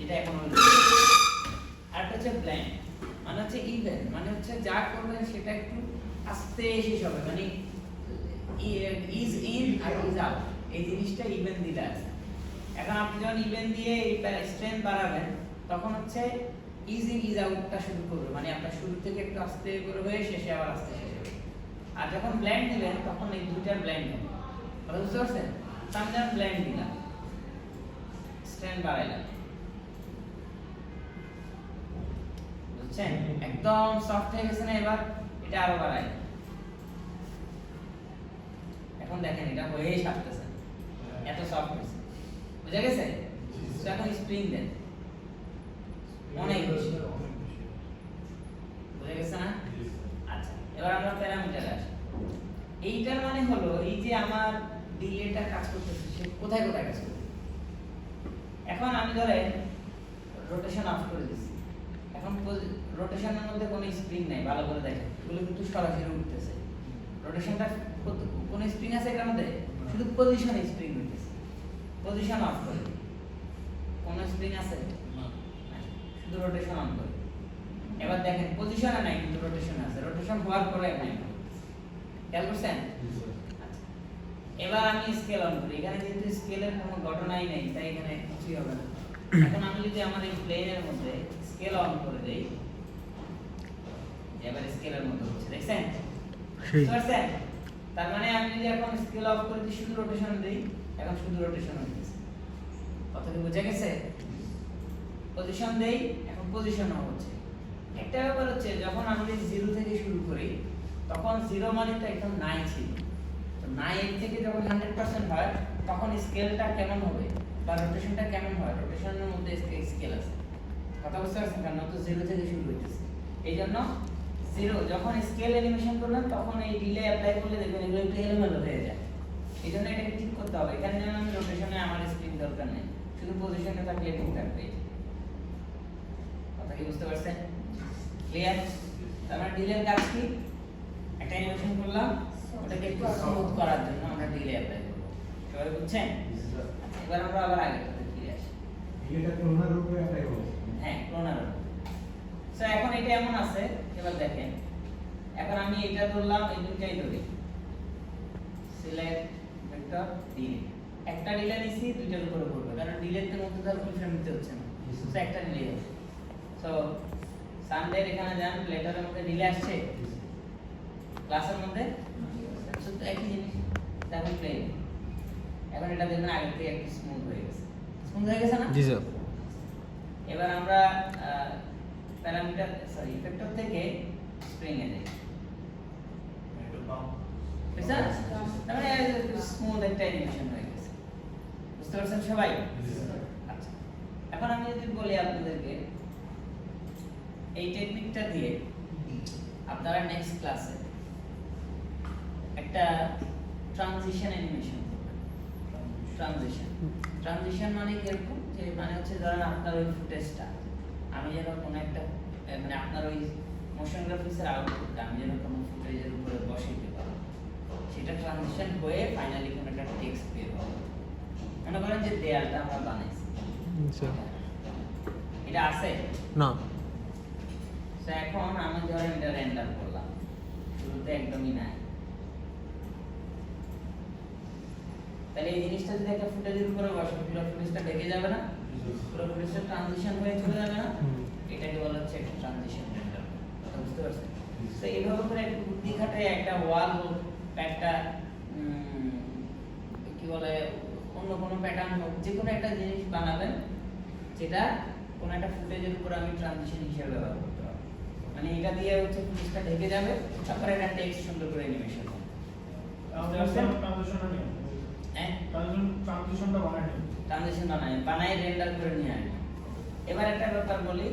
যেটা এখন হলো। আর একটা হচ্ছে ব্ল্যাঙ্ক, মানে হচ্ছে ইভেন, মানে হচ্ছে যা করবেন সেটা একটু আস্তে শেষ হবে, মানে ইজ ইন আর ইজ আউট, এই জিনিসটা ইভেন দিলে আছে। এখন আপনি যখন ইভেন দিয়ে এটা স্ট্রেংথ বাড়াবেন তখন হচ্ছে ইজ ইন ইজ আউটটা শুরু করবে, মানে আপনার শুরু থেকে একটু আস্তে করে হয়ে শেষে আবার আস্তে শেষ হবে। আর যখন ব্ল্যান্ড দিবেন তখন এই দুইটার ব্ল্যান্ড হবে, বুঝতে পারছেন? আমি যখন ব্ল্যান্ড দিলাম, স্ট্রেংথ বাড়াইলাম, বুঝছেন? একদম সফট হয়ে গেছে না, এবার এটা আরো বাড়াই। এখন দেখেন এটা হয়েই সারতেছে, এত সফট হয়েছে, বুঝা গেছে? তো এখন স্প্রিং দেন, অনেক বেশি, বুঝা গেছে না? আচ্ছা, এবার আমরা প্যারামিটারে আসি। এইটার মানে হলো এই যে আমার ডিলেটা কাজ করতেছে, সে কোথায় কোথায় কাজ করবে। এখন আমি ধরেন রোটেশন অফ করে দিচ্ছি, এখন রোটেশনের মধ্যে কোনো স্প্রিং নাই, ভালো করে দেখেন, এগুলো কিন্তু সরাসরি উঠতেছে। রোটেশনটা কোনো স্প্রিং আছে এটার মধ্যে? শুধু পজিশনে স্প্রিং উঠতেছে। পজিশন অফ করে, কোনো স্প্রিং আছে? শুধু রোটেশন অন করে। এবার দেখেন পজিশনে নাই কিন্তু রোটেশনে আছে, রোটেশন হওয়ার পরে নাই, খেয়াল করছেন? এবার আমি স্কেল অন করি, এখানে যেহেতু স্কেলের কোনো ঘটনাই নেই তাই এখানে কিছুই হবে না। এখন আমি যদি আমার এই প্লেনের মধ্যে স্কেল অন করে দেই, এবার স্কেলের মধ্যে হচ্ছে, দেখছেন? বুঝছেন? তার মানে আমি যদি এখন স্কেল অফ করে দিই, শুধু রোটেশন দেই, এখন শুধু রোটেশন হচ্ছে। কথা কি বুঝা গেছে? পজিশন দেই, এখন পজিশন হচ্ছে। একটা ব্যাপার হচ্ছে যখন আমি 0 থেকে শুরু করি তখন 0 মানে তো একদম নাই ছিল, তো 9 থেকে যখন 100% হয় তখন স্কেলটা কেমন হবে বা রোটেশনটা কেমন হয়, রোটেশনের মধ্যে স্কেল আছে। কথা বুঝতে পারছেন? কারণ তো 0 থেকে শুরু হইতেছে, এই জন্য 0 যখন স্কেল অ্যানিমেশন করলাম তখন এই ডিলে অ্যাপ্লাই করলে দেখবেন এগুলো একটু এলোমেলো হয়ে যায়। এই জন্য এটাকে ঠিক করতে হবে। এখানে যেমন আমি রোটেশনে আমার স্প্রিং দরকার নেই, শুধু পজিশনে থাকলে ঠিক থাকবে। কথা কি বুঝতে পারছেন? ক্লিয়ার? তার মানে ডিলের কাজ কি? একটা অ্যানিমেশন করলাম, ওটাকে একটু স্মুথ করার জন্য আমরা ডিলে অ্যাপ্লাই করব। সবাই বুঝছেন? এবার আমরা আবার আগেরটাতে ফিরে আসি। ডিলেটা ক্লোনার উপরে অ্যাপ্লাই করব। হ্যাঁ, ক্লোনার উপরে। সো এখন এটা এমন আছে, এবার দেখেন, এখন আমি এটা ধরলাম, এই দুইটাই ধরি, সিলেক্ট ভেক্টর ডিলে। একটা ডিলে নিছি, দুইটার উপরে করব, কারণ ডিলের মধ্যে তো ফুল ফ্রেম নিতে হচ্ছে না, সো একটা ডিলে আছে। সো সানডে এখানে যান, লেটারের মধ্যে ডিলে আসছে, ক্লাসের মধ্যে শুধু একই জিনিস, দেখুন প্লেন। এখন এটা দেখবেন আগে থেকে একটু স্মুথ হয়ে গেছে, স্মুথ হয়ে গেছে না? জি স্যার। এবার আমরা প্যারামিটার সরি ইফেক্টর থেকে স্প্রিং এ যাই, বুঝছেন? তাহলে স্মুথ একটা অ্যানিমেশন হয়ে গেছে, বুঝতে পারছেন সবাই? আচ্ছা, এখন আমি যদি বলি আপনাদেরকে এই টেকনিকটা দিয়ে আপনারা নেক্সট ক্লাসে একটা ট্রানজিশন অ্যানিমেশন করবেন। ট্রানজিশন মানে কিরকম, যে মানে হচ্ছে ধরেন আপনার ওই ফুটেজটা আমি যেন কোনো একটা মানে আপনার ওই মোশন গ্রাফিক্সের আউটপুটটা আমি যেন কোনো ফুটেজের উপরে বসাইতে পারি, সেটা ট্রানজিশন হয়ে ফাইনালি কোনো একটা টেক্সট বের হবে। মনে করেন যে দেয়ালটা আমরা বানাইছি, এটা আছে না, তো এখন আমি ধরেন এটা রেন্ডার করলাম, শুরুতে একদমই নাই, তাহলে এই জিনিসটা যদি একটা ফুটেজের উপরে বসে পুরো ফুটেজটা ঢেকে যাবে না, পুরো ফুটেজটা ট্রানজিশন হয়ে চলে যাবে না, এটাকে বলা হচ্ছে একটা ট্রানজিশন রেন্ডার। কথা বুঝতে পারছেন? তো এইভাবে করে একটু বুদ্ধি খাটায় একটা ওয়াল হোক, একটা কি বলে অন্য কোনো প্যাটার্ন হোক, যে কোনো একটা জিনিস বানাবেন যেটা কোনো একটা ফুটেজের উপর আমি ট্রানজিশন হিসেবে ব্যবহার করতে পারবো। মানে এটা দিয়ে হচ্ছে ফুটেজটা ঢেকে যাবে, তারপরে একটা টেক্সট সুন্দর করে অ্যানিমেশন হবে। ট্রানজিশন বানাই রেন্ডার করে নিয়ে আসবে। এবার একটা ব্যাপার বলি,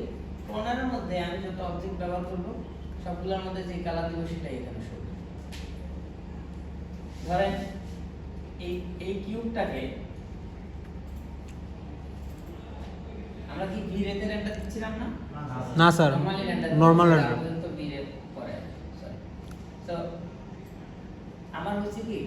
ক্লোনারের মধ্যে আমি যত অবজেক্ট ব্যবহার করব সবগুলোর মধ্যে যে কালার দিব সেটাই এখানে শো করবে। ধরেন এই কিউবটাকে আমরা কি ভি রেতে রেন্ডার দিচ্ছিলাম না? না স্যার, নরমাল রেন্ডার। তো ভি রে পরে সরি। তো আমার হচ্ছে কি